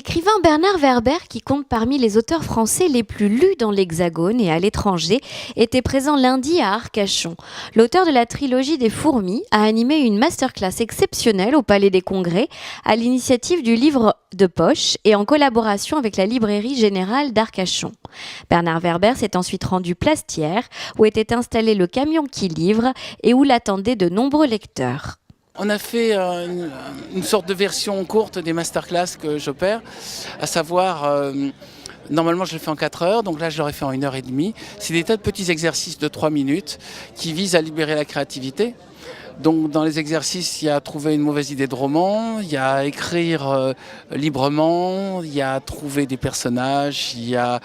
L'écrivain Bernard Werber, qui compte parmi les auteurs français les plus lus dans l'Hexagone et à l'étranger, était présent lundi à Arcachon. L'auteur de la trilogie des fourmis a animé une masterclass exceptionnelle au Palais des Congrès à l'initiative du livre de poche et en collaboration avec la librairie générale d'Arcachon. Bernard Werber s'est ensuite rendu place Thiers, où était installé le camion qui livre et où l'attendaient de nombreux lecteurs. On a fait une sorte de version courte des masterclass que j'opère, à savoir, normalement je le fais en 4 heures, donc là je l'aurais fait en 1h30. C'est des tas de petits exercices de 3 minutes qui visent à libérer la créativité. Donc dans les exercices, il y a trouver une mauvaise idée de roman, il y a écrire librement, il y a trouver des personnages, il y a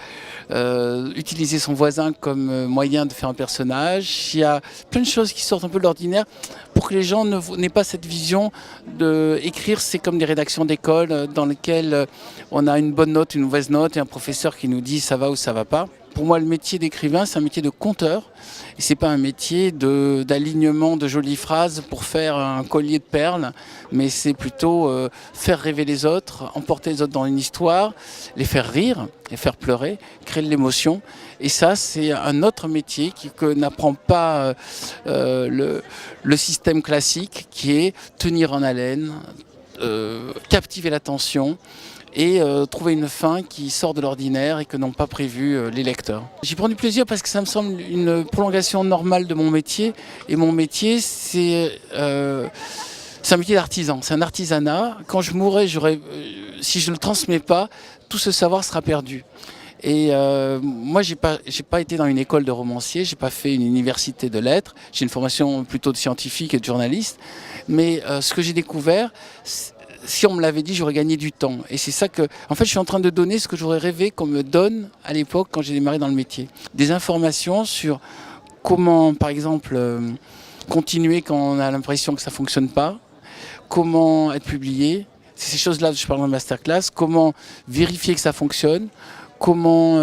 utiliser son voisin comme moyen de faire un personnage. Il y a plein de choses qui sortent un peu de l'ordinaire pour que les gens n'aient pas cette vision d'écrire, c'est comme des rédactions d'école dans lesquelles on a une bonne note, une mauvaise note et un professeur qui nous dit ça va ou ça va pas. Pour moi, le métier d'écrivain, c'est un métier de conteur. Et c'est pas un métier d'alignement de jolies phrases pour faire un collier de perles, mais c'est plutôt faire rêver les autres, emporter les autres dans une histoire, les faire rire, les faire pleurer, créer de l'émotion. Et ça, c'est un autre métier que n'apprend pas le système classique, qui est tenir en haleine, captiver l'attention, et trouver une fin qui sort de l'ordinaire et que n'ont pas prévu les lecteurs. J'y prends du plaisir parce que ça me semble une prolongation normale de mon métier. Et mon métier, c'est un métier d'artisan, c'est un artisanat. Quand je mourrai, si je ne le transmets pas, tout ce savoir sera perdu. Et moi, j'ai pas été dans une école de romancier, j'ai pas fait une université de lettres, j'ai une formation plutôt de scientifique et de journaliste. Mais ce que j'ai découvert, si on me l'avait dit, j'aurais gagné du temps. Et c'est ça que, en fait, je suis en train de donner ce que j'aurais rêvé qu'on me donne à l'époque quand j'ai démarré dans le métier. Des informations sur comment, par exemple, continuer quand on a l'impression que ça fonctionne pas, comment être publié. C'est ces choses-là que je parle dans le masterclass. Comment vérifier que ça fonctionne. Comment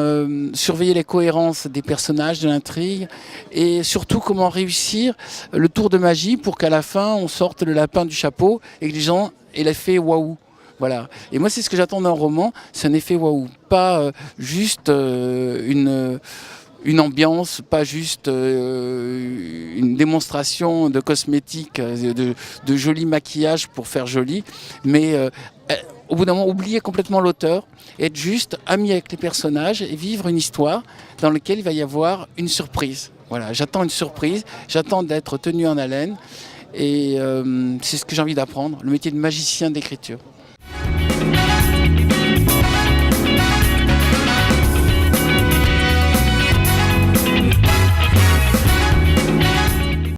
surveiller les cohérences des personnages, de l'intrigue, et surtout comment réussir le tour de magie pour qu'à la fin on sorte le lapin du chapeau et que les gens aient l'effet waouh. Voilà. Et moi c'est ce que j'attends d'un roman, c'est un effet waouh, pas juste une ambiance, pas juste une démonstration de cosmétiques, de joli maquillage pour faire joli, mais au bout d'un moment, oublier complètement l'auteur, être juste ami avec les personnages et vivre une histoire dans laquelle il va y avoir une surprise. Voilà, j'attends une surprise, j'attends d'être tenu en haleine et c'est ce que j'ai envie d'apprendre, le métier de magicien d'écriture.